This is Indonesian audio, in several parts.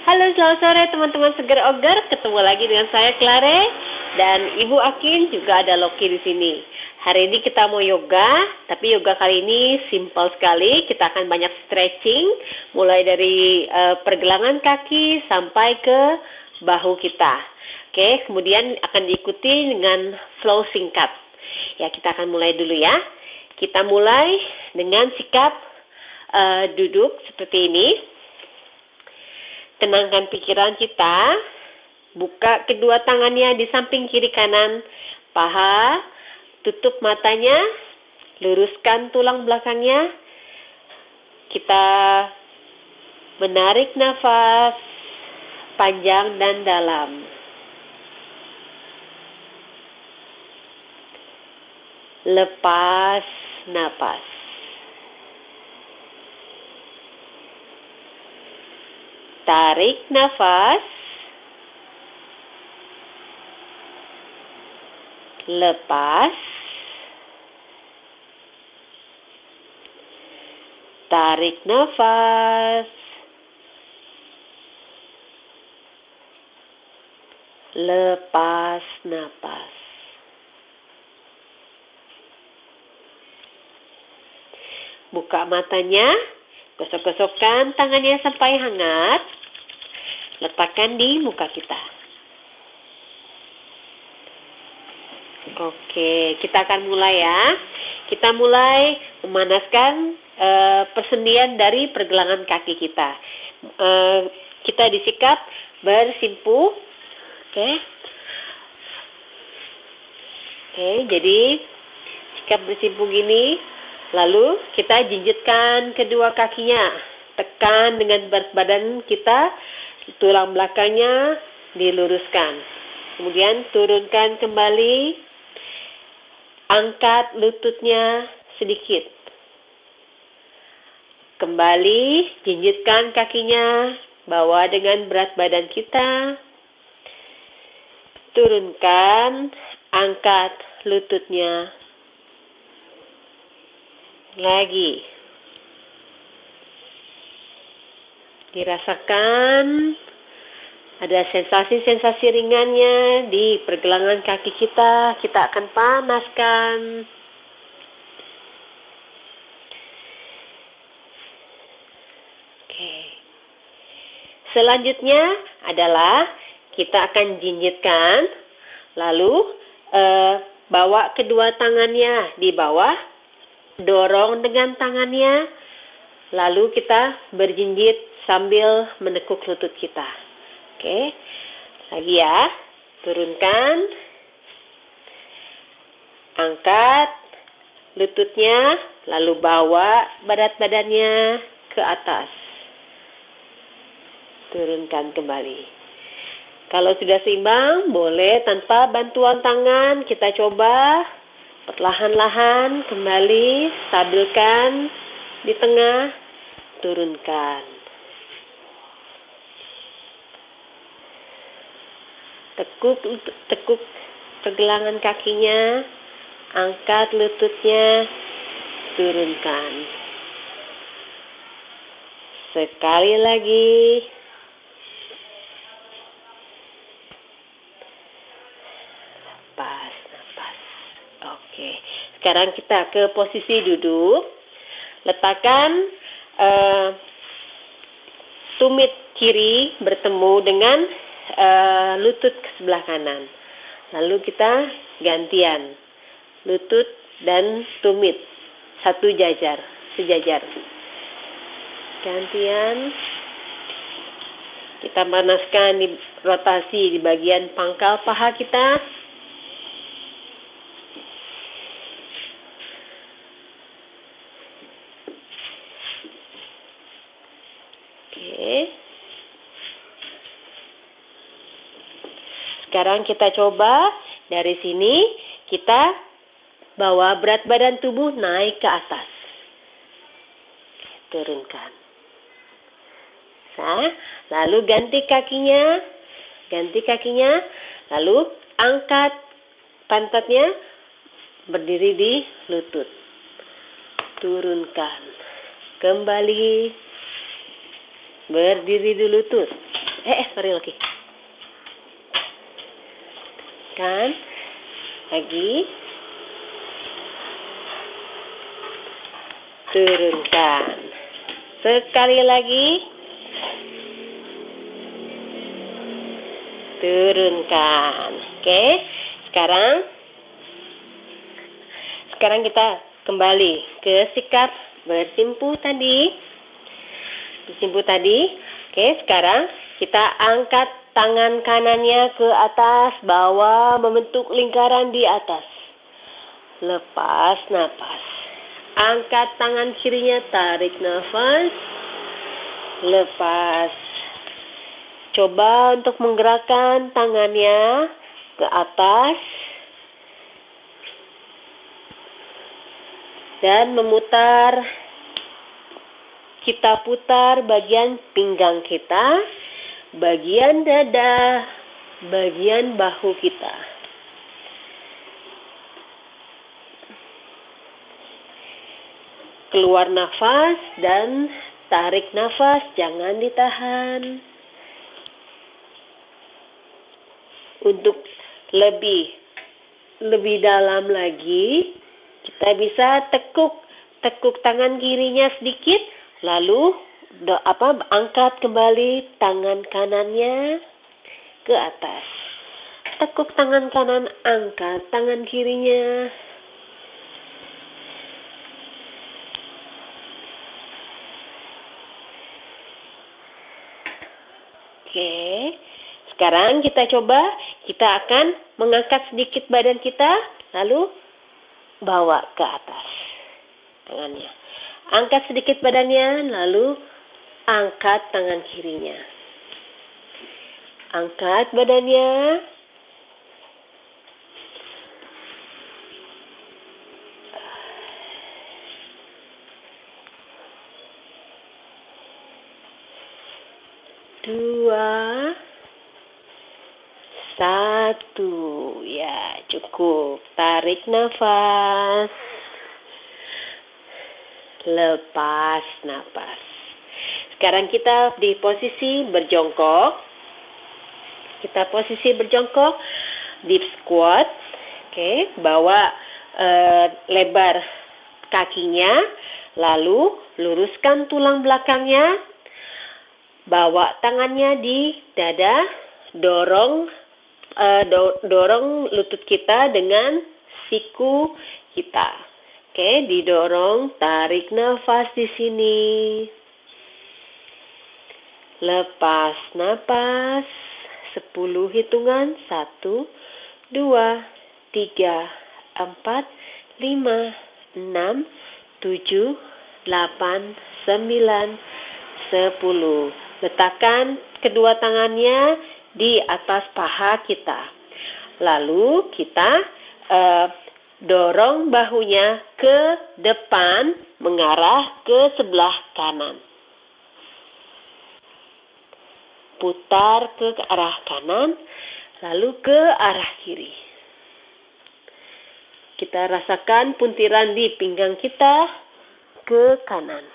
Halo, selamat sore teman-teman Seger Oger. Ketemu lagi dengan saya Clare dan Ibu Akin, juga ada Loki di sini. Hari ini kita mau yoga, tapi yoga kali ini simpel sekali. Kita akan banyak stretching, mulai dari pergelangan kaki sampai ke bahu kita. Oke, kemudian akan diikuti dengan flow singkat. Ya, kita akan mulai dulu ya. Kita mulai dengan sikap duduk seperti ini. Tenangkan pikiran kita, buka kedua tangannya di samping kiri kanan paha, tutup matanya, luruskan tulang belakangnya. Kita menarik nafas panjang dan dalam. Lepas napas. Tarik nafas, lepas, tarik nafas, lepas napas. Buka matanya, gosok-gosokkan tangannya sampai hangat. Letakkan di muka kita. Oke, kita akan mulai ya. Kita mulai memanaskan persendian dari pergelangan kaki kita. Kita disikap bersimpuh. Oke, jadi sikap bersimpuh gini. Lalu kita jinjitkan kedua kakinya. Tekan dengan berat badan kita. Tulang belakangnya diluruskan. Kemudian turunkan kembali. Angkat lututnya sedikit. Kembali jinjitkan kakinya. Bawa dengan berat badan kita. Turunkan. Angkat lututnya. Lagi. Dirasakan ada sensasi-sensasi ringannya di pergelangan kaki kita. Kita akan panaskan. Oke. Selanjutnya adalah kita akan jinjitkan. Lalu bawa kedua tangannya di bawah. Dorong dengan tangannya. Lalu kita berjinjit sambil menekuk lutut kita. Oke. Lagi ya. Turunkan. Angkat lututnya. Lalu bawa berat badannya ke atas. Turunkan kembali. Kalau sudah seimbang, boleh tanpa bantuan tangan. Kita coba perlahan-lahan kembali. Stabilkan di tengah. Turunkan. Tekuk pergelangan kakinya, angkat lututnya, turunkan. Sekali lagi. Lepas napas. Oke. Sekarang kita ke posisi duduk. Letakkan tumit kiri bertemu dengan lutut ke sebelah kanan. Lalu kita gantian. Lutut dan tumit. Sejajar. Gantian. Kita panaskan di rotasi di bagian pangkal paha kita. Sekarang kita coba dari sini kita bawa berat badan tubuh naik ke atas. Turunkan. Lalu ganti kakinya. Lalu angkat pantatnya berdiri di lutut. Turunkan. Kembali. Berdiri di lutut. Sorry lagi. Kan? Lagi. Turunkan. Sekali lagi. Turunkan. Oke. Sekarang kita kembali ke sikap bersimpu tadi. Oke, sekarang kita angkat tangan kanannya ke atas, bawah, membentuk lingkaran di atas. Lepas napas. Angkat tangan kirinya, tarik nafas. Lepas. Coba untuk menggerakkan tangannya ke atas. Dan memutar. Kita putar bagian pinggang kita, bagian dada, bagian bahu kita. Keluar nafas dan tarik nafas, jangan ditahan. Untuk lebih dalam lagi, kita bisa tekuk tangan kirinya sedikit, lalu angkat kembali tangan kanannya ke atas. Tekuk tangan kanan, angkat tangan kirinya. Oke. Sekarang kita akan mengangkat sedikit badan kita, lalu bawa ke atas tangannya. Angkat sedikit badannya, lalu angkat tangan kirinya. Angkat badannya. Dua. Satu. Ya, cukup. Tarik nafas. Lepas napas. Sekarang kita di posisi berjongkok. Deep squat. Oke, bawa lebar kakinya, lalu luruskan tulang belakangnya. Bawa tangannya di dada, dorong lutut kita dengan siku kita. Oke, didorong, tarik nafas di sini. Lepas napas, 10 hitungan, 1, 2, 3, 4, 5, 6, 7, 8, 9, 10. Letakkan kedua tangannya di atas paha kita. Lalu kita dorong bahunya ke depan mengarah ke sebelah kanan. Putar ke arah kanan, lalu ke arah kiri. Kita rasakan puntiran di pinggang kita ke kanan.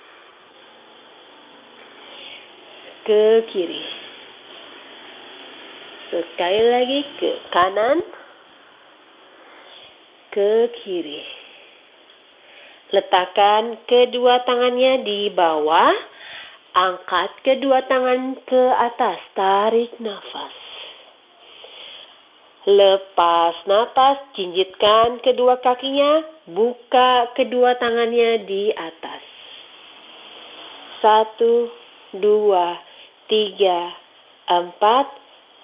Ke kiri. Sekali lagi ke kanan. Ke kiri. Letakkan kedua tangannya di bawah. Angkat kedua tangan ke atas. Tarik nafas. Lepas nafas. Jinjitkan kedua kakinya. Buka kedua tangannya di atas. 1, 2, 3, 4,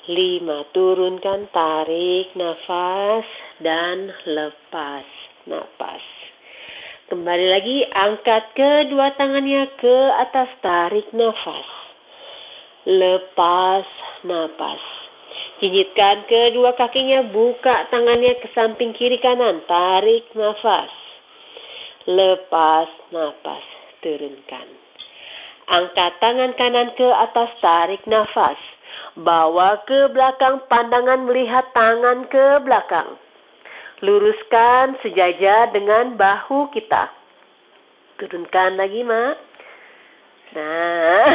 5. Turunkan, tarik nafas dan lepas nafas. Kembali lagi, angkat kedua tangannya ke atas, tarik nafas. Lepas nafas. Jinjitkan kedua kakinya, buka tangannya ke samping kiri kanan, tarik nafas. Lepas nafas, turunkan. Angkat tangan kanan ke atas, tarik nafas. Bawa ke belakang, pandangan melihat tangan ke belakang. Luruskan sejajar dengan bahu kita. Turunkan lagi, Mak. Nah.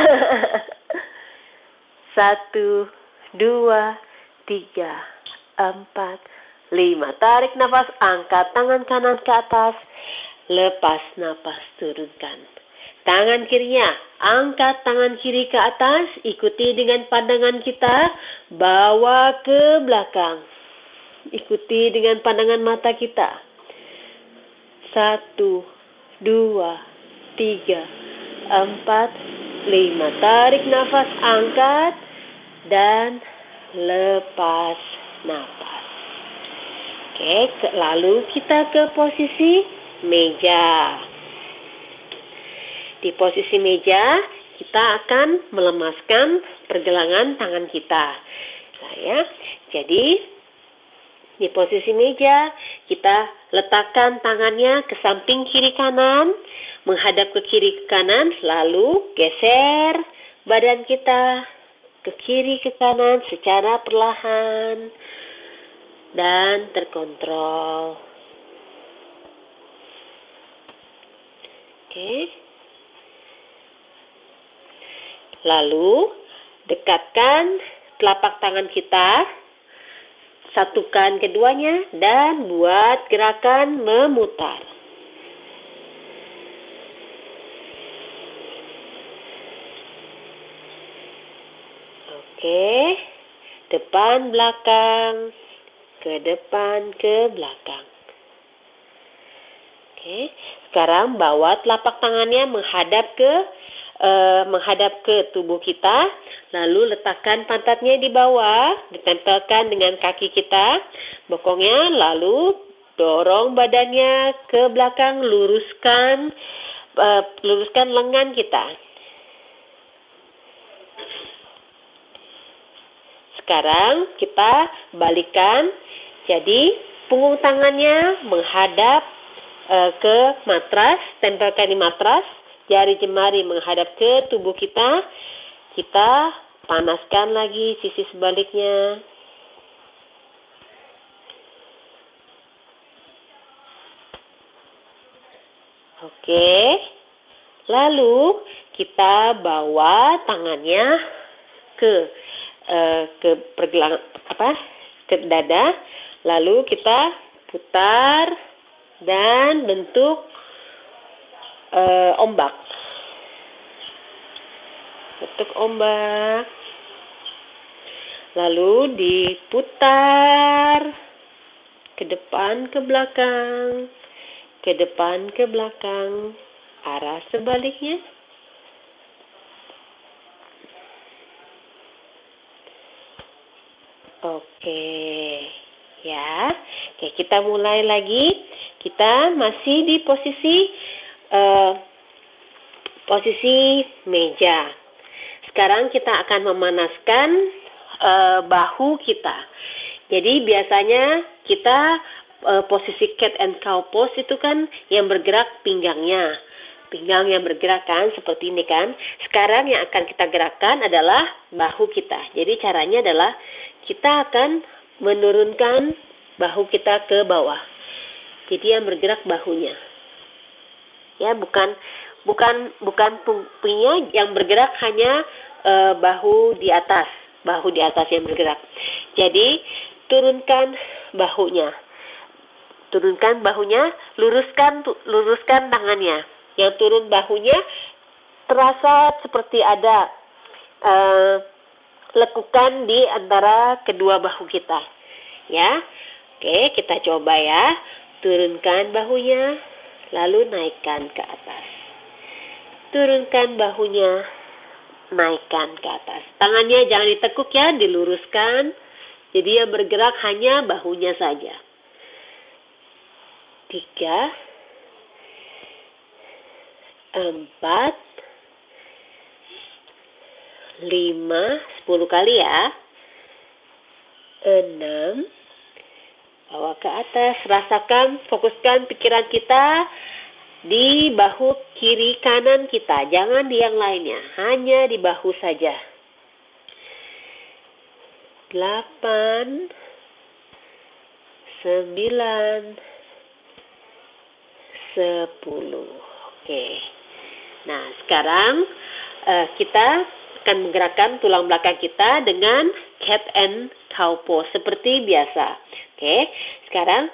1, 2, 3, 4, 5. Tarik nafas, angkat tangan kanan ke atas. Lepas nafas, turunkan. Tangan kirinya, angkat tangan kiri ke atas. Ikuti dengan pandangan kita. Bawa ke belakang. Ikuti dengan pandangan mata kita. 1, 2, 3, 4, 5. Tarik nafas, angkat. Dan lepas nafas. Oke, lalu kita ke posisi meja. Di posisi meja, kita akan melemaskan pergelangan tangan kita. Nah, ya. Jadi, di posisi meja, kita letakkan tangannya ke samping kiri kanan, menghadap ke kiri kanan, lalu geser badan kita ke kiri ke kanan secara perlahan dan terkontrol. Oke. Lalu, dekatkan telapak tangan kita, satukan keduanya, dan buat gerakan memutar. Oke, depan belakang, ke depan ke belakang. Oke, sekarang bawa telapak tangannya menghadap ke tubuh kita, lalu letakkan pantatnya di bawah, ditempelkan dengan kaki kita, bokongnya, lalu dorong badannya ke belakang, luruskan lengan kita. Sekarang kita balikan, jadi punggung tangannya menghadap ke matras, tempelkan di matras, jari jemari menghadap ke tubuh kita. Kita panaskan lagi sisi sebaliknya. Oke. Lalu kita bawa tangannya ke dada, lalu kita putar dan bentuk ombak. Bentuk ombak. Lalu diputar ke depan ke belakang, ke depan ke belakang, arah sebaliknya. Oke, ya. Oke, kita mulai lagi. Kita masih di posisi meja. Sekarang kita akan memanaskan bahu kita. Jadi biasanya kita posisi cat and cow pose itu kan yang bergerak pinggangnya. Pinggang yang bergerak kan, seperti ini kan. Sekarang yang akan kita gerakkan adalah bahu kita. Jadi caranya adalah kita akan menurunkan bahu kita ke bawah. Jadi yang bergerak bahunya. Ya, bukan punya yang bergerak, hanya bahu di atas yang bergerak. Jadi turunkan bahunya. Luruskan tangannya. Yang turun bahunya terasa seperti ada lekukan di antara kedua bahu kita. Ya. Oke, kita coba ya. Turunkan bahunya, lalu naikkan ke atas. Turunkan bahunya, naikkan ke atas. Tangannya jangan ditekuk ya, diluruskan. Jadi yang bergerak hanya bahunya saja. 3, 4, 5, 10 kali ya. 6, bawa ke atas, rasakan, fokuskan pikiran kita di bahu kiri kanan kita, jangan di yang lainnya, hanya di bahu saja. 8, 9, 10. Oke. Nah, sekarang kita akan menggerakkan tulang belakang kita dengan cat and cow pose seperti biasa. Oke, sekarang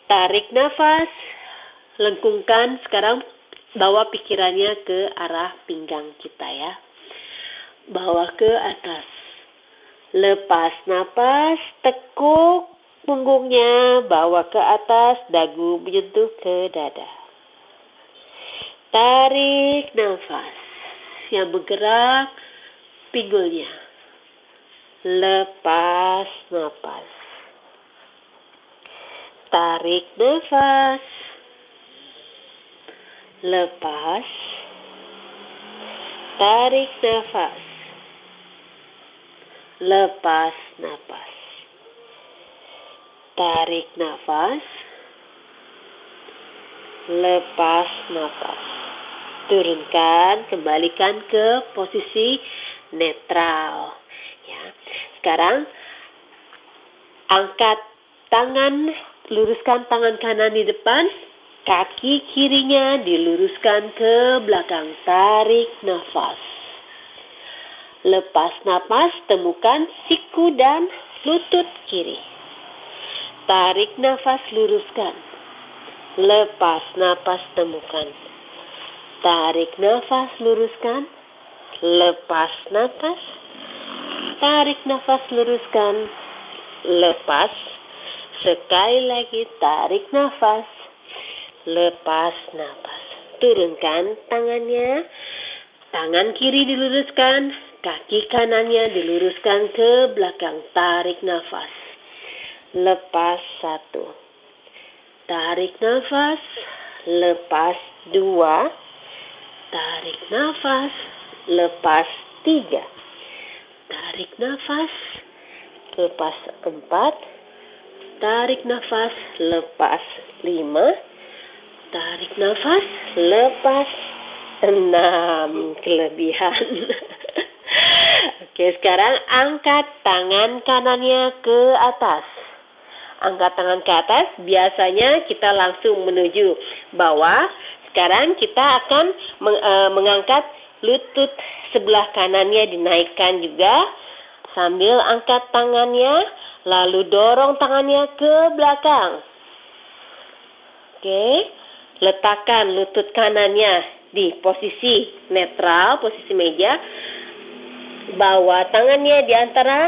tarik nafas, lengkungkan. Sekarang bawa pikirannya ke arah pinggang kita ya. Bawa ke atas. Lepas napas, tekuk punggungnya, bawa ke atas, dagu menyentuh ke dada. Tarik nafas. Yang bergerak pinggulnya. Lepas napas. Tarik nafas. Lepas. Tarik nafas. Lepas napas. Tarik nafas. Lepas napas. Turunkan, kembalikan ke posisi netral. Ya. Sekarang angkat tangan, luruskan tangan kanan di depan, kaki kirinya diluruskan ke belakang. Tarik nafas. Lepas napas, temukan siku dan lutut kiri. Tarik nafas, luruskan. Lepas napas, temukan. Tarik nafas, luruskan. Lepas napas. Tarik nafas, luruskan. Lepas. Sekali lagi, tarik nafas. Lepas napas. Turunkan tangannya. Tangan kiri diluruskan. Kaki kanannya diluruskan ke belakang. Tarik nafas. Lepas 1. Tarik nafas. Lepas 2. Tarik nafas, lepas 3. Tarik nafas, lepas 4. Tarik nafas, lepas 5. Tarik nafas, lepas 6. Kelebihan. Oke, sekarang angkat tangan kanannya ke atas. Angkat tangan ke atas, biasanya kita langsung menuju bawah. Sekarang kita akan mengangkat lutut sebelah kanannya, dinaikkan juga sambil angkat tangannya, lalu dorong tangannya ke belakang. Oke, letakkan lutut kanannya di posisi netral, posisi meja. Bawa tangannya di antara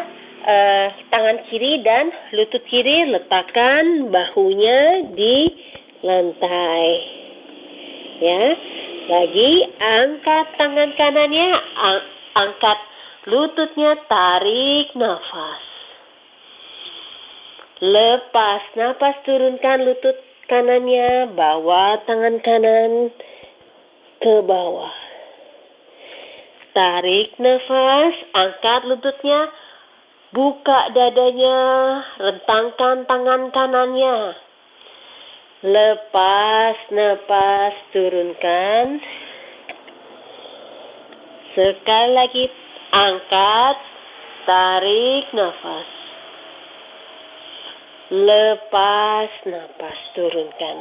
tangan kiri dan lutut kiri, letakkan bahunya di lantai. Ya, lagi angkat tangan kanannya, angkat lututnya, tarik nafas. Lepas nafas, turunkan lutut kanannya, bawa tangan kanan ke bawah. Tarik nafas, angkat lututnya, buka dadanya, rentangkan tangan kanannya. Lepas napas, turunkan. Sekali lagi, angkat, tarik nafas. Lepas napas, turunkan.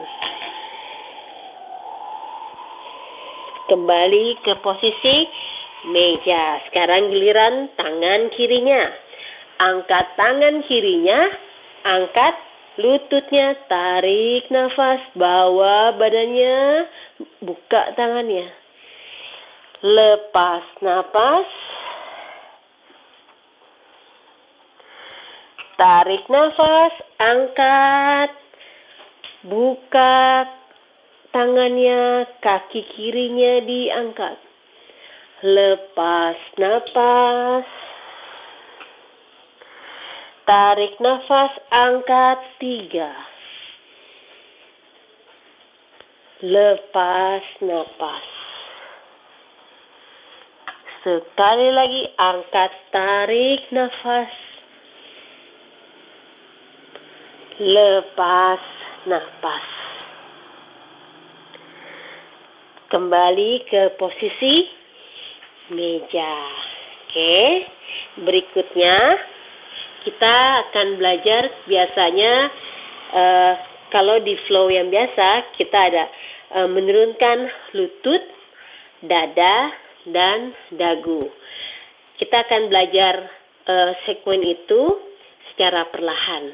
Kembali ke posisi meja. Sekarang giliran tangan kirinya. Angkat tangan kirinya, angkat lututnya, tarik nafas, bawa badannya, buka tangannya. Lepas napas, tarik nafas, angkat, buka tangannya, kaki kirinya diangkat. Lepas napas, tarik nafas, angkat 3. Lepas napas. Sekali lagi, angkat, tarik nafas. Lepas napas. Kembali ke posisi meja. Oke, berikutnya kita akan belajar biasanya kalau di flow yang biasa kita ada menurunkan lutut, dada, dan dagu. kita akan belajar sekuen itu secara perlahan.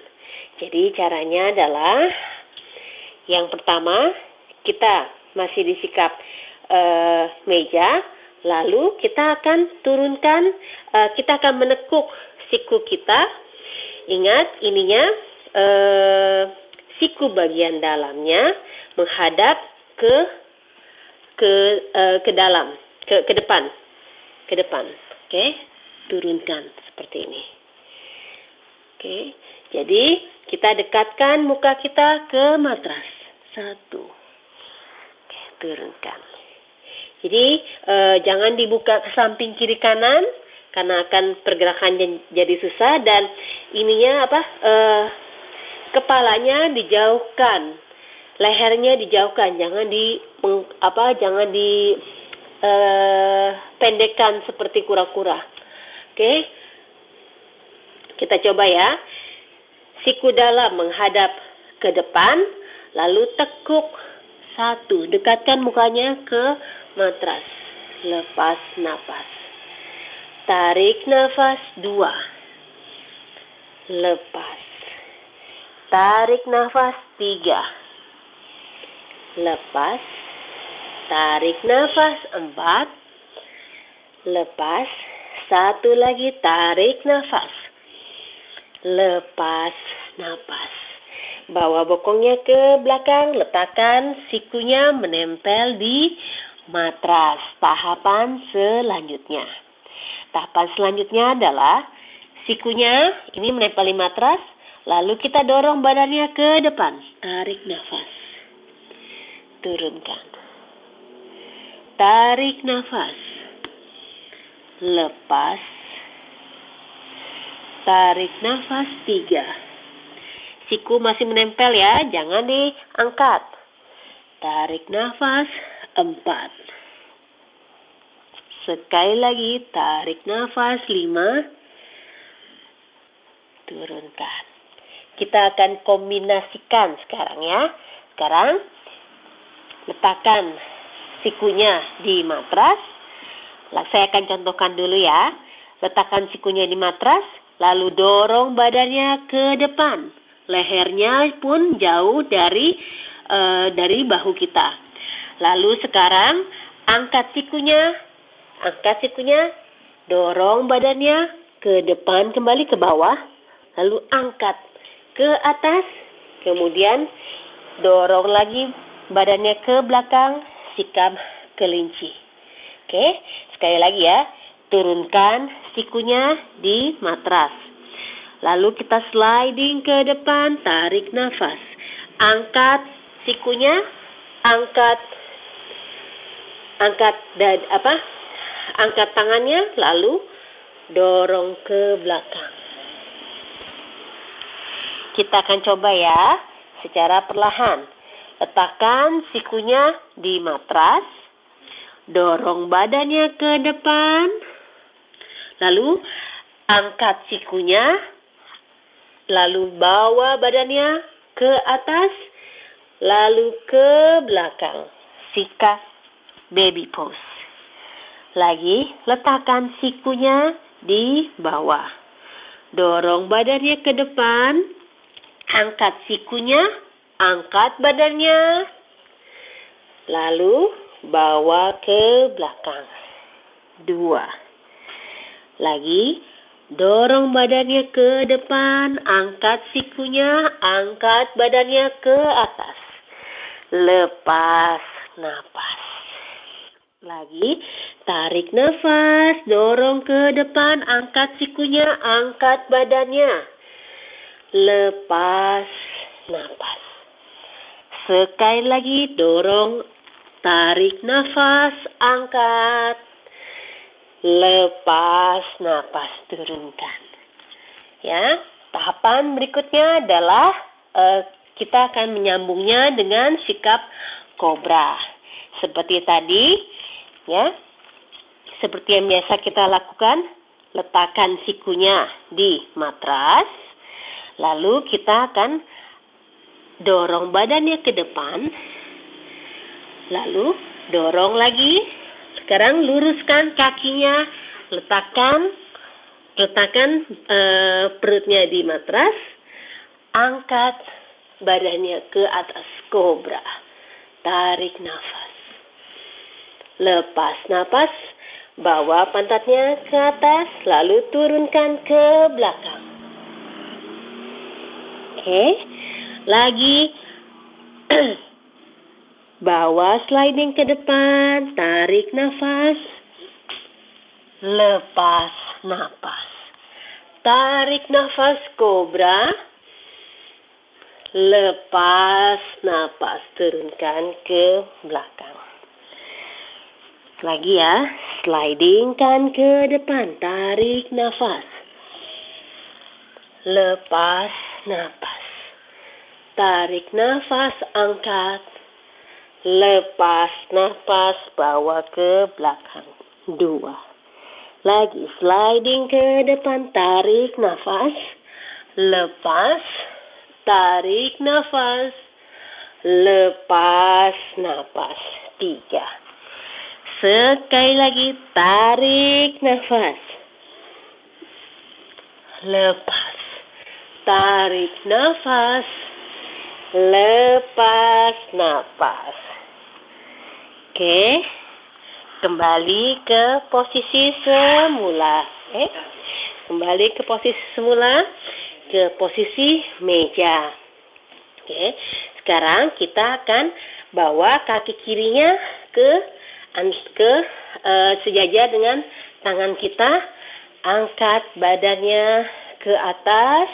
Jadi caranya adalah yang pertama kita masih di sikap meja, lalu kita akan turunkan, kita akan menekuk siku kita. Ingat ininya siku bagian dalamnya menghadap ke dalam, ke depan. Oke, turunkan seperti ini. Oke, jadi kita dekatkan muka kita ke matras. 1. Oke, turunkan. Jadi jangan dibuka ke samping kiri kanan karena akan pergerakan jadi susah, dan ininya kepalanya dijauhkan, lehernya dijauhkan, jangan pendekkan seperti kura-kura. Oke, kita coba ya. Siku dalam menghadap ke depan, lalu tekuk 1, dekatkan mukanya ke matras. Lepas nafas. Tarik nafas 2. Lepas. Tarik nafas 3. Lepas. Tarik nafas 4. Lepas. 1 lagi, tarik nafas. Lepas nafas. Bawa bokongnya ke belakang, letakkan sikunya menempel di matras. Tahapan selanjutnya. Tahapan selanjutnya adalah sikunya ini menempel di matras, lalu kita dorong badannya ke depan. Tarik nafas. Turunkan. Tarik nafas. Lepas. Tarik nafas 3. Siku masih menempel ya, jangan diangkat. Tarik nafas 4. Sekali lagi, tarik nafas 5. Turunkan. Kita akan kombinasikan sekarang ya. Sekarang letakkan sikunya di matras. Saya akan contohkan dulu ya. Letakkan sikunya di matras, lalu dorong badannya ke depan. Lehernya pun jauh dari bahu kita. Lalu sekarang angkat sikunya, dorong badannya ke depan kembali ke bawah, lalu angkat ke atas, kemudian dorong lagi badannya ke belakang, sikap kelinci. Oke, sekali lagi ya, turunkan sikunya di matras. Lalu kita sliding ke depan, tarik nafas. Angkat sikunya, angkat tangannya, lalu dorong ke belakang. Kita akan coba ya, secara perlahan. Letakkan sikunya di matras, dorong badannya ke depan, lalu angkat sikunya, lalu bawa badannya ke atas, lalu ke belakang. Sikap baby pose. Lagi, letakkan sikunya di bawah. Dorong badannya ke depan, angkat sikunya, angkat badannya, lalu bawa ke belakang. 2. Lagi, dorong badannya ke depan, angkat sikunya, angkat badannya ke atas. Lepas napas. Lagi, tarik nafas, dorong ke depan, angkat sikunya, angkat badannya. Lepas napas. Sekali lagi, dorong, tarik nafas, angkat. Lepas napas, turunkan. Ya, tahapan berikutnya adalah kita akan menyambungnya dengan sikap kobra. Seperti tadi, ya, seperti yang biasa kita lakukan, letakkan sikunya di matras, lalu kita akan dorong badannya ke depan, lalu dorong lagi. Sekarang luruskan kakinya, Letakkan perutnya di matras, angkat badannya ke atas kobra. Tarik nafas. Lepas nafas, bawa pantatnya ke atas, lalu turunkan ke belakang. Oke, lagi bawa sliding ke depan, tarik nafas, lepas nafas. Tarik nafas kobra, lepas nafas, turunkan ke belakang. Lagi ya, slidingkan ke depan, tarik nafas, lepas nafas, tarik nafas, angkat, lepas nafas, bawa ke belakang. 2. Lagi, sliding ke depan, tarik nafas, lepas, tarik nafas, lepas nafas. 3. Sekali lagi, tarik nafas, lepas, tarik nafas, lepas nafas. Oke, kembali ke posisi semula. Kembali ke posisi semula, ke posisi meja. Oke, sekarang kita akan bawa kaki kirinya ke sejajar dengan tangan kita, angkat badannya ke atas,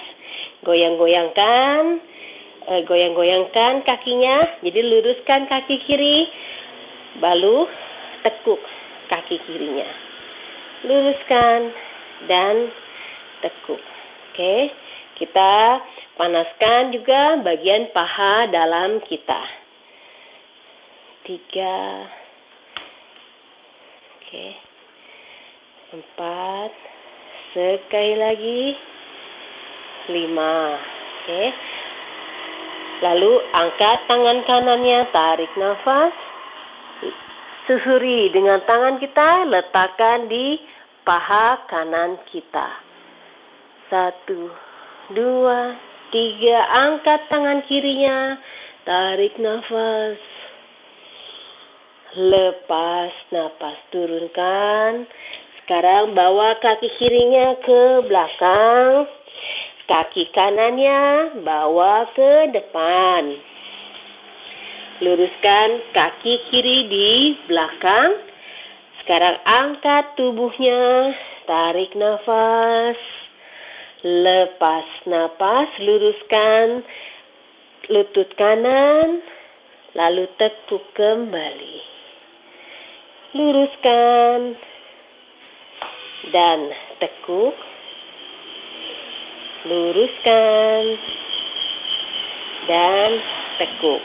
goyang-goyangkan kakinya, jadi luruskan kaki kiri, lalu tekuk kaki kirinya, luruskan dan tekuk. Oke, kita panaskan juga bagian paha dalam kita. 3. Oke, 4, sekali lagi, 5. Oke, lalu angkat tangan kanannya, tarik nafas, susuri dengan tangan kita, letakkan di paha kanan kita. 1, 2, 3, angkat tangan kirinya, tarik nafas, lepas nafas, turunkan. Sekarang bawa kaki kirinya ke belakang, kaki kanannya bawa ke depan. Luruskan kaki kiri di belakang. Sekarang angkat tubuhnya, tarik nafas, lepas nafas, luruskan lutut kanan, lalu tekuk kembali. Luruskan dan tekuk, luruskan dan tekuk.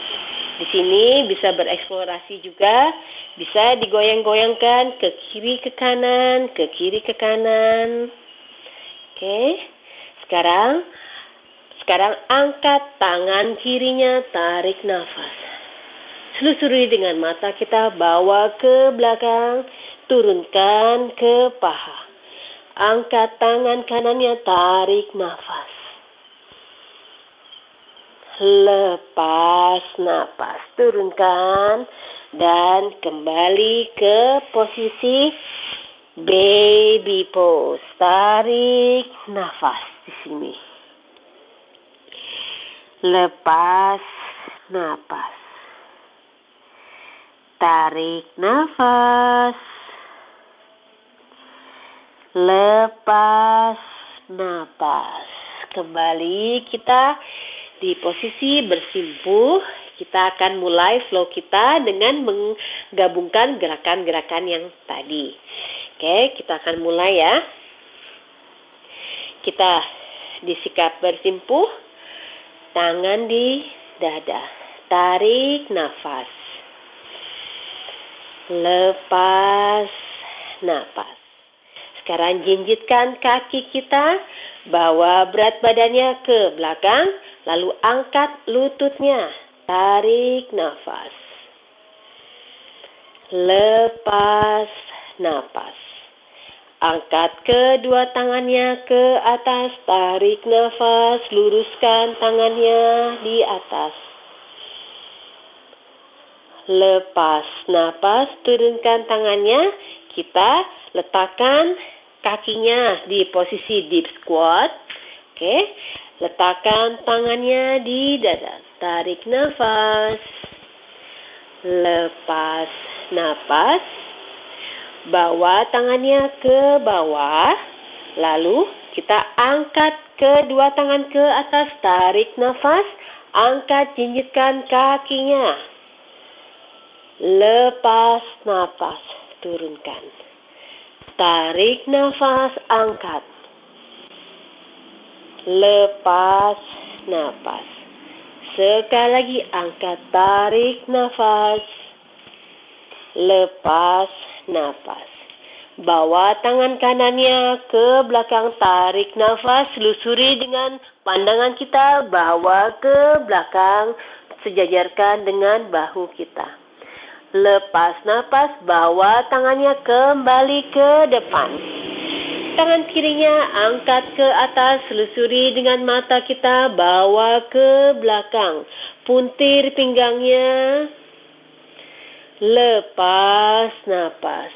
Di sini bisa bereksplorasi juga, bisa digoyang-goyangkan ke kiri ke kanan, ke kiri ke kanan. Oke, sekarang angkat tangan kirinya, tarik nafas. Selusuri dengan mata kita, bawa ke belakang, turunkan ke paha. Angkat tangan kanannya, tarik nafas. Lepas nafas, turunkan dan kembali ke posisi baby pose. Tarik nafas di sini. Lepas nafas. Tarik nafas, lepas nafas. Kembali kita di posisi bersimpuh. Kita akan mulai flow kita dengan menggabungkan gerakan-gerakan yang tadi. Oke, kita akan mulai ya. Kita disikap bersimpuh, tangan di dada. Tarik nafas. Lepas nafas. Sekarang jinjitkan kaki kita, bawa berat badannya ke belakang, lalu angkat lututnya, tarik nafas. Lepas nafas. Angkat kedua tangannya ke atas, tarik nafas, luruskan tangannya di atas. Lepas napas, turunkan tangannya. Kita letakkan kakinya di posisi deep squat. Oke, letakkan tangannya di dada. Tarik nafas. Lepas napas. Bawa tangannya ke bawah. Lalu kita angkat kedua tangan ke atas. Tarik nafas. Angkat, jinjitkan kakinya. Lepas napas, turunkan. Tarik nafas, angkat. Lepas napas. Sekali lagi angkat, tarik nafas. Lepas napas. Bawa tangan kanannya ke belakang, tarik nafas, lusuri dengan pandangan kita, bawa ke belakang, sejajarkan dengan bahu kita. Lepas napas, bawa tangannya kembali ke depan. Tangan kirinya angkat ke atas, lusuri dengan mata kita, bawa ke belakang. Puntir pinggangnya. Lepas napas.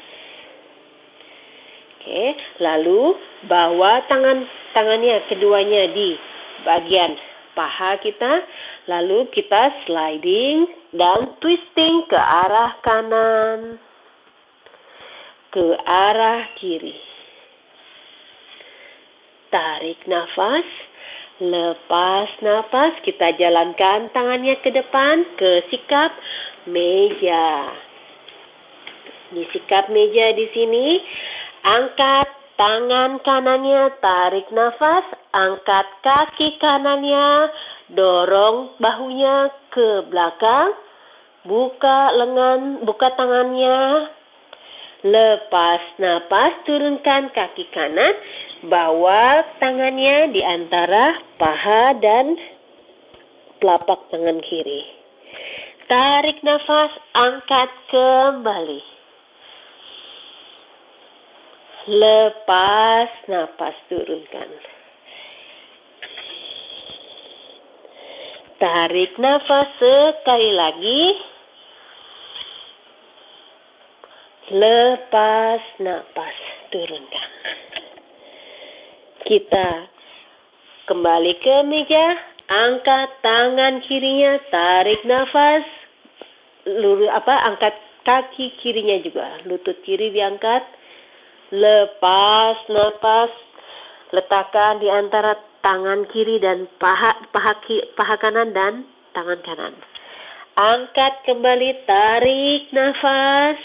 Oke, lalu bawa tangannya keduanya di bagian paha kita. Lalu kita sliding dan twisting ke arah kanan, ke arah kiri. Tarik nafas, lepas nafas, kita jalankan tangannya ke depan, ke sikap meja. Di sikap meja di sini, angkat tangan kanannya, tarik nafas, angkat kaki kanannya, dorong bahunya ke belakang, buka tangannya, lepas napas, turunkan kaki kanan, bawa tangannya di antara paha dan telapak tangan kiri. Tarik nafas, angkat kembali. Lepas napas, turunkan. Tarik nafas sekali lagi. Lepas napas, turunkan. Kita kembali ke meja, angkat tangan kirinya, tarik nafas, angkat kaki kirinya juga, lutut kiri diangkat. Lepas napas, letakkan di antara tangan kiri dan paha kanan dan tangan kanan. Angkat kembali, tarik nafas.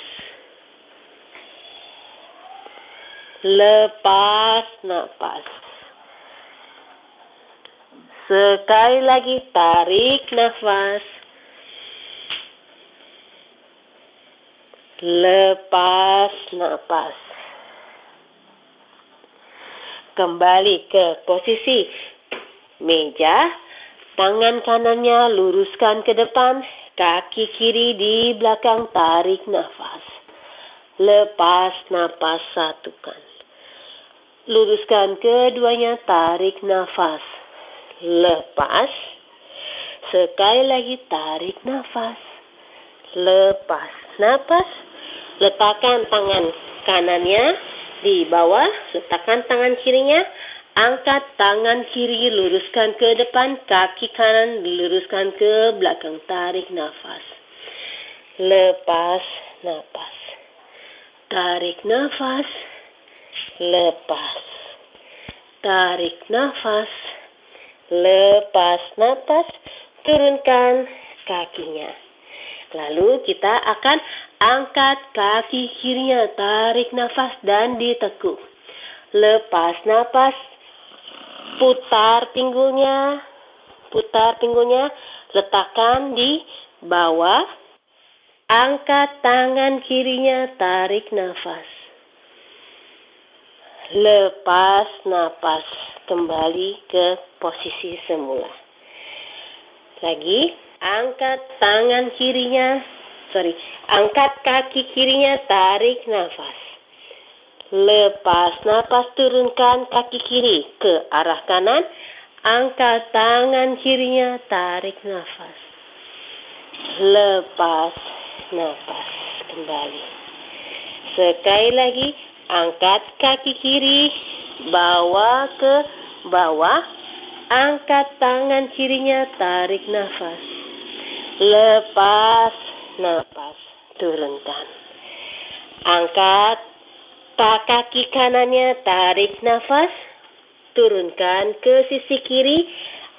Lepas napas. Sekali lagi, tarik nafas. Lepas napas. Kembali ke posisi meja, tangan kanannya luruskan ke depan, kaki kiri di belakang, tarik nafas. Lepas napas, satukan. Luruskan keduanya, tarik nafas. Lepas. Sekali lagi, tarik nafas. Lepas napas. Letakkan tangan kanannya di bawah, letakkan tangan kirinya, angkat tangan kiri, luruskan ke depan, kaki kanan diluruskan ke belakang, tarik nafas. Lepas napas. Tarik nafas. Lepas. Tarik nafas. Lepas napas. Turunkan kakinya. Lalu kita akan angkat kaki kirinya, tarik nafas dan ditekuk. Lepas napas, putar pinggulnya, letakkan di bawah. Angkat tangan kirinya, tarik nafas. Lepas napas, kembali ke posisi semula. Lagi, angkat angkat kaki kirinya, tarik nafas. Lepas napas, turunkan kaki kiri ke arah kanan. Angkat tangan kirinya, tarik nafas. Lepas napas, kembali. Sekali lagi, angkat kaki kiri, bawa ke bawah. Angkat tangan kirinya, tarik nafas. Lepas napas, turunkan. Angkat kaki kanannya, tarik nafas. Turunkan ke sisi kiri,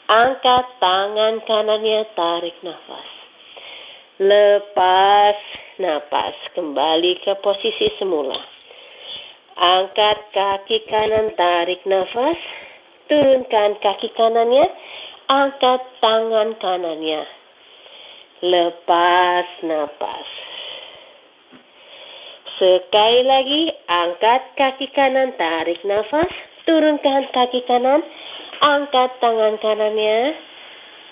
angkat tangan kanannya, tarik nafas. Lepas napas, kembali ke posisi semula. Angkat kaki kanan, tarik nafas. Turunkan kaki kanannya, angkat tangan kanannya. Lepas napas. Sekali lagi, angkat kaki kanan, tarik nafas. Turunkan kaki kanan, angkat tangan kanannya,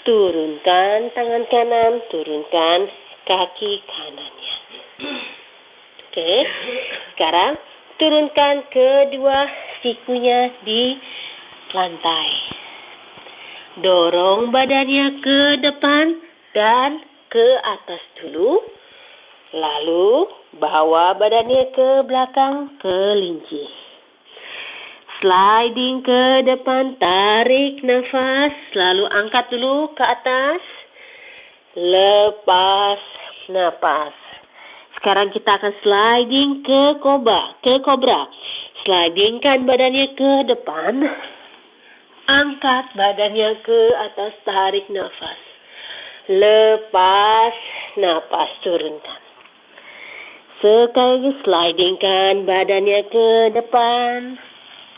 turunkan tangan kanan, turunkan kaki kanannya. Oke, sekarang turunkan kedua sikunya di lantai. Dorong badannya ke depan dan ke atas dulu. Lalu bawa badannya ke belakang, kelinci. Sliding ke depan, tarik nafas, lalu angkat dulu ke atas. Lepas napas. Sekarang kita akan sliding ke kobra. Slidingkan badannya ke depan. Angkat badannya ke atas, tarik nafas. Lepas napas, turunkan. Sekali lagi, slidingkan badannya ke depan.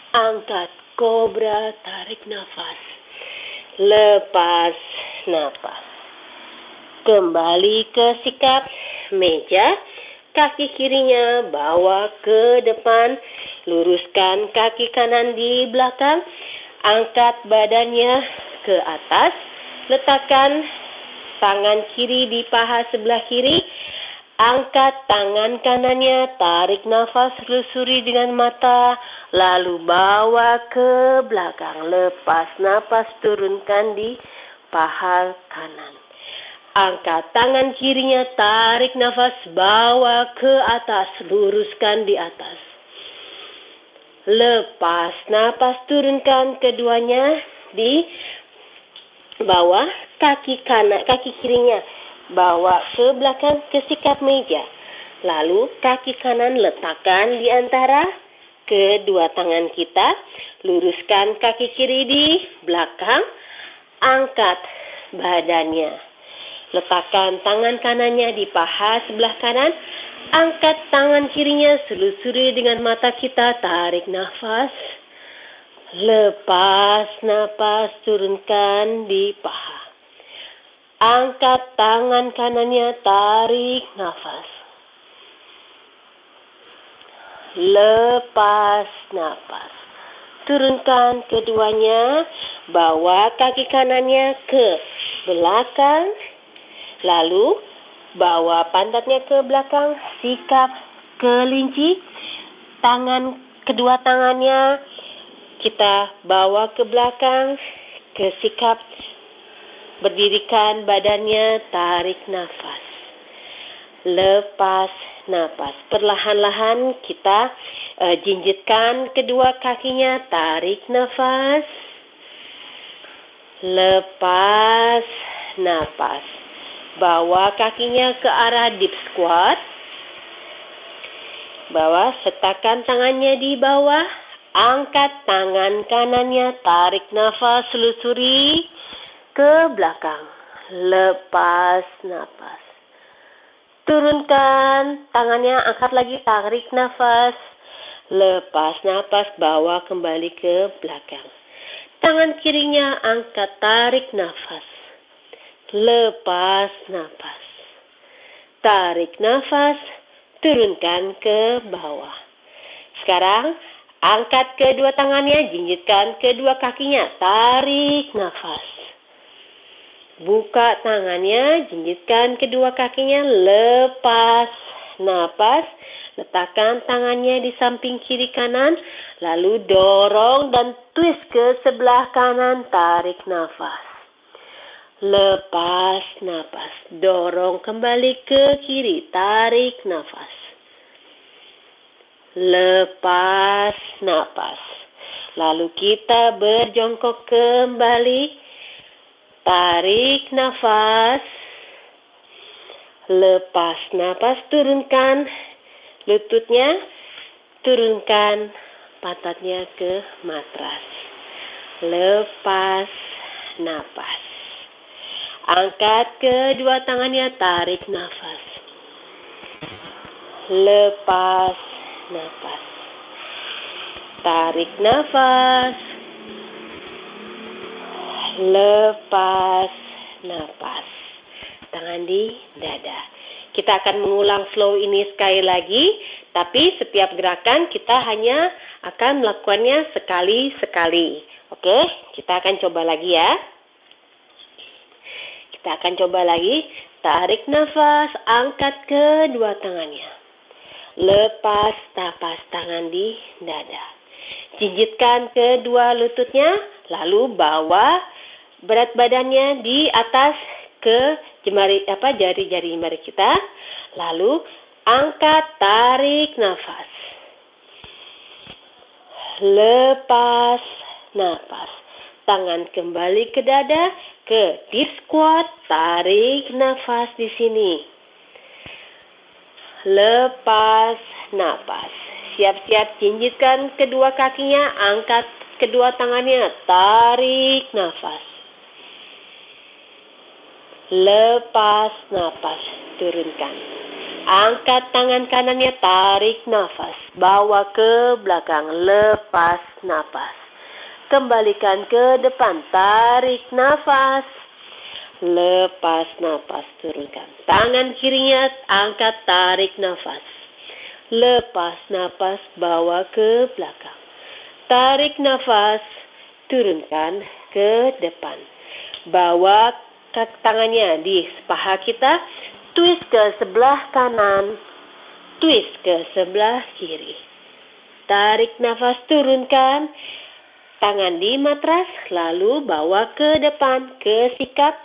Angkat kobra, tarik nafas. Lepas napas. Kembali ke sikap meja. Kaki kirinya bawa ke depan. Luruskan kaki kanan di belakang. Angkat badannya ke atas. Letakkan tangan kiri di paha sebelah kiri. Angkat tangan kanannya, tarik nafas, telusuri dengan mata, lalu bawa ke belakang. Lepas napas, turunkan di paha kanan. Angkat tangan kirinya, tarik nafas, bawa ke atas, luruskan di atas. Lepas napas, turunkan keduanya di bawah, kaki kirinya bawa ke belakang ke sikap meja. Lalu kaki kanan letakkan di antara kedua tangan kita. Luruskan kaki kiri di belakang. Angkat badannya. Letakkan tangan kanannya di paha sebelah kanan. Angkat tangan kirinya, selusuri dengan mata kita. Tarik nafas. Lepas napas, turunkan di paha. Angkat tangan kanannya, tarik nafas. Lepas napas. Turunkan keduanya, bawa kaki kanannya ke belakang. Lalu, bawa pantatnya ke belakang, sikap kelinci. Kedua tangannya kita bawa ke belakang, ke sikap berdirikan badannya, tarik nafas. Lepas napas. Perlahan-lahan kita jinjitkan kedua kakinya, tarik nafas. Lepas napas. Bawa kakinya ke arah deep squat. Letakkan tangannya di bawah. Angkat tangan kanannya, tarik nafas, selusuri ke belakang. Lepas napas. Turunkan tangannya, angkat lagi, tarik nafas. Lepas napas, bawa kembali ke belakang. Tangan kirinya angkat, tarik nafas. Lepas napas. Tarik nafas, turunkan ke bawah. Sekarang, angkat kedua tangannya, jinjitkan kedua kakinya, tarik nafas. Buka tangannya, jinjitkan kedua kakinya, lepas napas. Letakkan tangannya di samping kiri kanan, lalu dorong dan twist ke sebelah kanan, tarik nafas. Lepas nafas, dorong kembali ke kiri, tarik nafas. Lepas nafas. Lalu kita berjongkok kembali, tarik nafas. Lepas nafas, turunkan lututnya, turunkan pantatnya ke matras. Lepas nafas. Angkat kedua tangannya, tarik nafas. Lepas nafas. Tarik nafas. Lepas nafas. Tangan di dada. Kita akan mengulang slow ini sekali lagi, tapi setiap gerakan kita hanya akan melakukannya sekali-sekali. Oke, kita akan coba lagi ya. Kita akan coba lagi. Tarik nafas, angkat kedua tangannya. Lepas nafas, tangan di dada. Jinjitkan kedua lututnya, lalu bawa berat badannya di atas ke jari-jari jemari kita. Lalu angkat, tarik nafas. Lepas nafas. Tangan kembali ke dada, ke deep squat, tarik nafas di sini. Lepas nafas. Siap-siap jinjitkan kedua kakinya, angkat kedua tangannya, tarik nafas. Lepas nafas, turunkan. Angkat tangan kanannya, tarik nafas. Bawa ke belakang, lepas nafas. Kembalikan ke depan, tarik nafas. Lepas nafas, turunkan. Tangan kirinya angkat, tarik nafas. Lepas nafas, bawa ke belakang. Tarik nafas, turunkan ke depan. Bawa tangannya di paha kita, twist ke sebelah kanan, twist ke sebelah kiri. Tarik nafas, turunkan. Tangan di matras, lalu bawa ke depan, ke sikap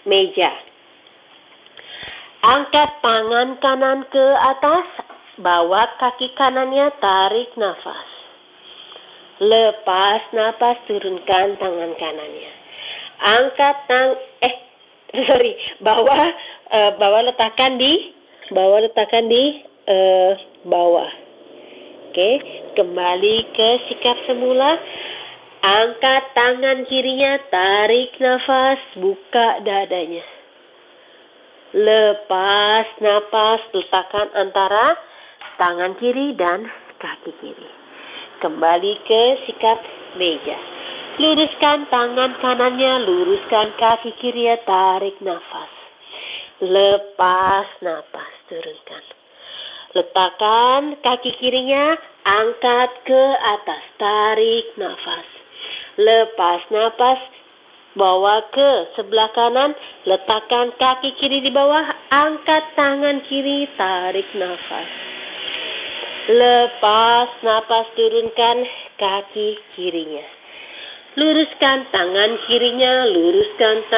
meja. Angkat tangan kanan ke atas, bawa kaki kanannya, tarik nafas. Lepas nafas, turunkan tangan kanannya. Angkat bawa letakkan di bawah. Oke, kembali ke sikap semula. Angkat tangan kirinya, tarik nafas, buka dadanya. Lepas nafas, letakkan antara tangan kiri dan kaki kiri. Kembali ke sikap meja. Luruskan tangan kanannya, luruskan kaki kiri, tarik nafas. Lepas nafas, turunkan. Letakkan kaki kirinya, angkat ke atas, tarik nafas. Lepas nafas, bawa ke sebelah kanan, letakkan kaki kiri di bawah, angkat tangan kiri, tarik nafas. Lepas nafas, turunkan kaki kirinya. Luruskan tangan kirinya, luruskan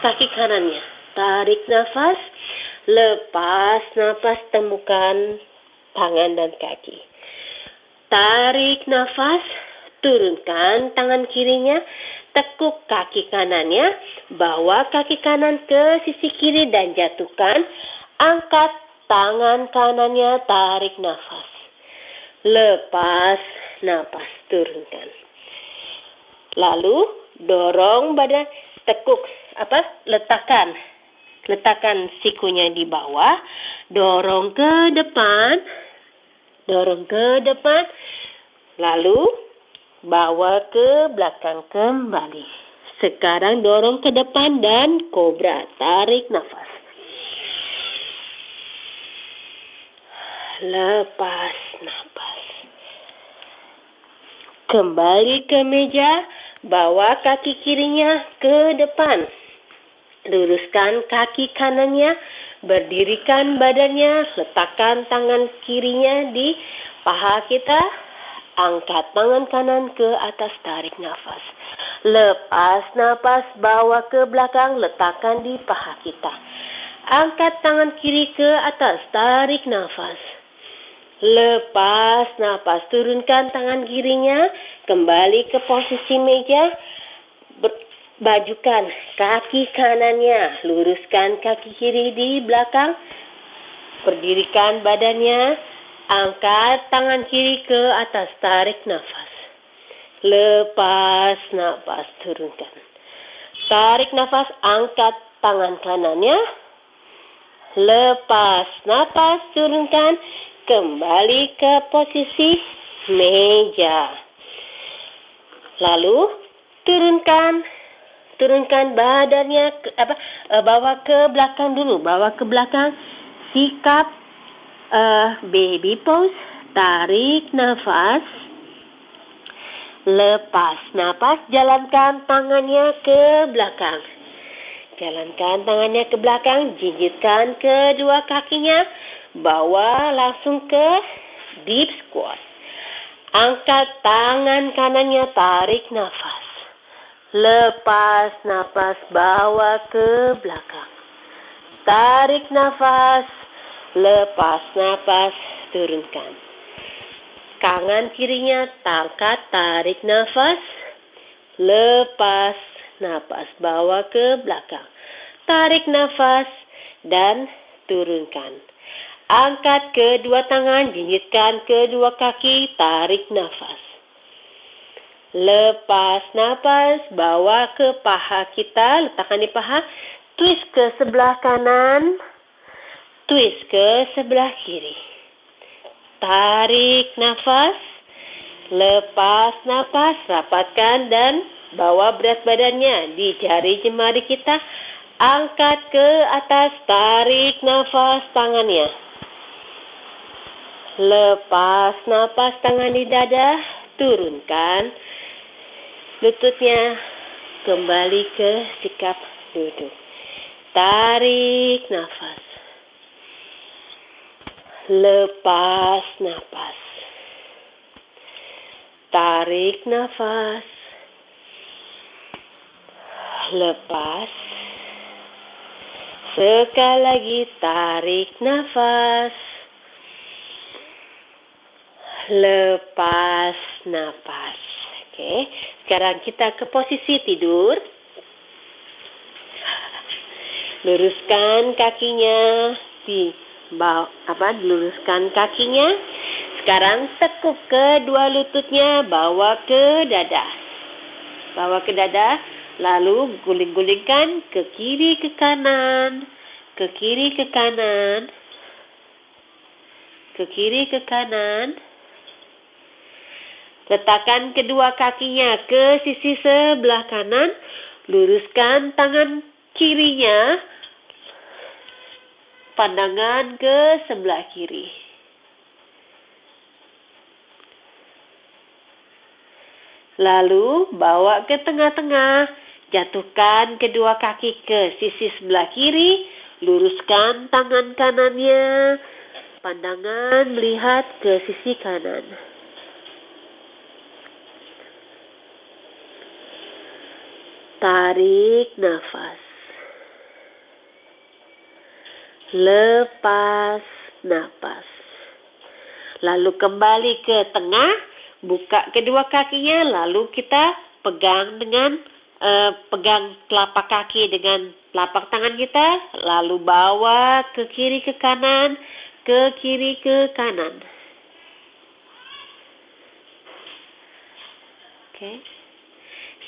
kaki kanannya. Tarik nafas. Lepas nafas, temukan tangan dan kaki. Tarik nafas, turunkan tangan kirinya, tekuk kaki kanannya, bawa kaki kanan ke sisi kiri dan jatuhkan. Angkat tangan kanannya, tarik nafas. Lepas nafas, turunkan. Lalu dorong badan, tekuk, letakkan sikunya di bawah, dorong ke depan, lalu bawa ke belakang kembali. Sekarang dorong ke depan dan kobra, tarik nafas. Lepas nafas. Kembali ke meja, bawa kaki kirinya ke depan. Luruskan kaki kanannya, Berdirikan badannya, letakkan tangan kirinya di paha kita. Angkat tangan kanan ke atas, tarik nafas. Lepas nafas, bawa ke belakang, letakkan di paha kita. Angkat tangan kiri ke atas, tarik nafas. Lepas nafas, turunkan tangan kirinya, kembali ke posisi meja. Bajukan kaki kanannya, luruskan kaki kiri di belakang. Berdirikan badannya, angkat tangan kiri ke atas, tarik nafas. Lepas nafas, turunkan. Tarik nafas, angkat tangan kanannya. Lepas nafas, turunkan, kembali ke posisi meja. Lalu turunkan badannya, bawa ke belakang dulu, bawa ke belakang. Sikap baby pose, tarik nafas. Lepas nafas, jalankan tangannya ke belakang. Jalankan tangannya ke belakang, jinjitkan kedua kakinya, bawa langsung ke deep squat. Angkat tangan kanannya, tarik nafas. Lepas nafas, bawa ke belakang. Tarik nafas. Lepas nafas, turunkan. Kanan kirinya angkat, tarik nafas. Lepas nafas, bawa ke belakang. Tarik nafas dan turunkan. Angkat kedua tangan, jinjitkan kedua kaki, tarik nafas. Lepas nafas, bawa ke paha kita, letakkan di paha, twist ke sebelah kanan, twist ke sebelah kiri. Tarik nafas, lepas nafas, rapatkan dan bawa berat badannya di jari jemari kita, angkat ke atas, tarik nafas tangannya. Lepas nafas, tangan di dada, turunkan lututnya, kembali ke sikap duduk. Tarik nafas. Lepas nafas. Tarik nafas. Lepas. Sekali lagi, tarik nafas. Lepas nafas. Oke, sekarang kita ke posisi tidur. Luruskan kakinya luruskan kakinya. Sekarang tekuk kedua lututnya, bawa ke dada. Bawa ke dada, lalu guling-gulingkan ke kiri ke kanan, ke kiri ke kanan, ke kiri ke kanan. Letakkan kedua kakinya ke sisi sebelah kanan. Luruskan tangan kirinya. Pandangan ke sebelah kiri. Lalu bawa ke tengah-tengah. Jatuhkan kedua kaki ke sisi sebelah kiri. Luruskan tangan kanannya. Pandangan melihat ke sisi kanan. Tarik nafas. Lepas nafas. Lalu kembali ke tengah, buka kedua kakinya, lalu kita pegang telapak kaki dengan telapak tangan kita, lalu bawa ke kiri ke kanan, ke kiri ke kanan. Oke.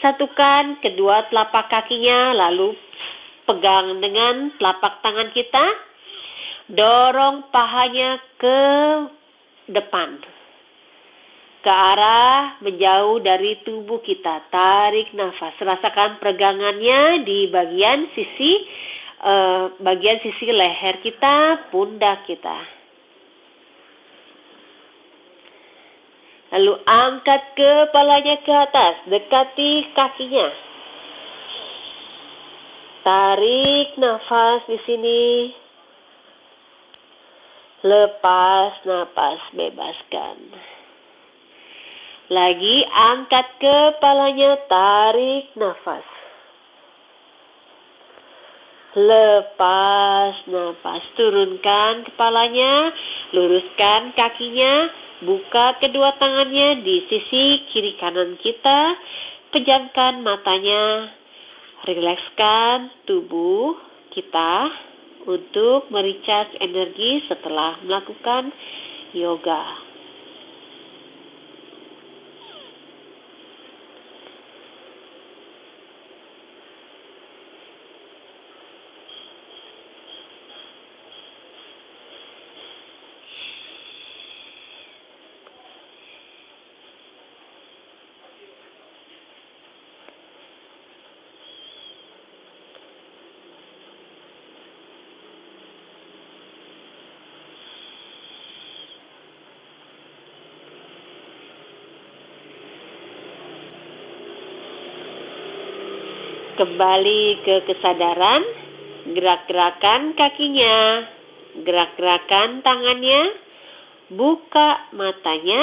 Satukan kedua telapak kakinya, lalu pegang dengan telapak tangan kita. Dorong pahanya ke depan. Ke arah menjauh dari tubuh kita. Tarik nafas. Rasakan peregangannya di bagian sisi leher kita, pundak kita. Lalu angkat kepalanya ke atas, dekati kakinya. Tarik nafas di sini. Lepas napas, bebaskan. Lagi, angkat kepalanya, tarik nafas. Lepas napas, turunkan kepalanya, luruskan kakinya, buka kedua tangannya di sisi kiri kanan kita, pejamkan matanya, rilekskan tubuh kita untuk merecharge energi setelah melakukan yoga. Kembali ke kesadaran, gerak-gerakan kakinya, gerak-gerakan tangannya, buka matanya,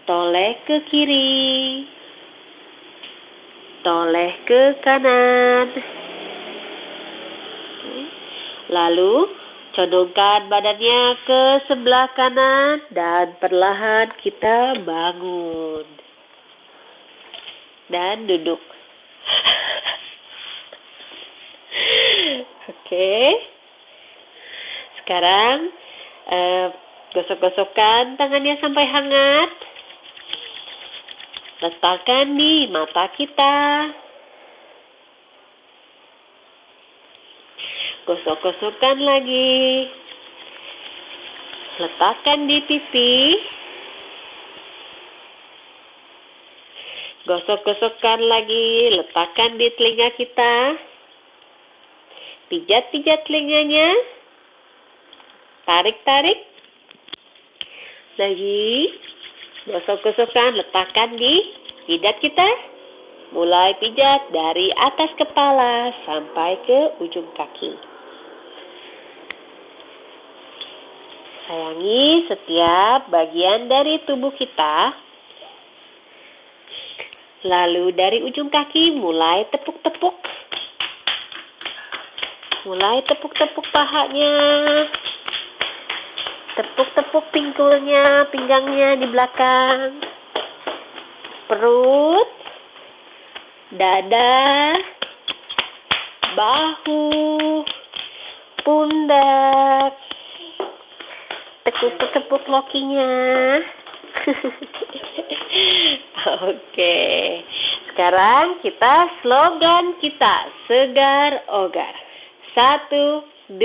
toleh ke kiri, toleh ke kanan. Lalu, condongkan badannya ke sebelah kanan dan perlahan kita bangun. Dan duduk. Oke. Sekarang gosok-gosokkan tangannya sampai hangat. Letakkan di mata kita. Gosok-gosokkan lagi. Letakkan di pipi. Gosok-gosokkan lagi, letakkan di telinga kita. Pijat-pijat telinganya. Tarik-tarik. Lagi. Gosok-gosokkan, letakkan di jidat kita. Mulai pijat dari atas kepala sampai ke ujung kaki. Sayangi setiap bagian dari tubuh kita. Lalu dari ujung kaki mulai tepuk-tepuk. Mulai tepuk-tepuk pahanya. Tepuk-tepuk pinggulnya, pinggangnya di belakang. Perut. Dada. Bahu. Pundak. Tepuk-tepuk lokinya. Oke. Sekarang kita slogan kita. Segar ogar. 1, 2,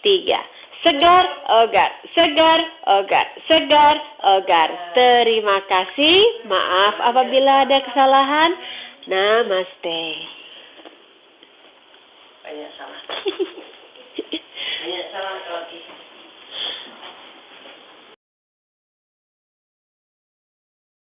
3. Segar ogar. Segar ogar. Segar ogar. Terima kasih. Maaf apabila ada kesalahan. Namaste. Banyak salah. Banyak salah kalau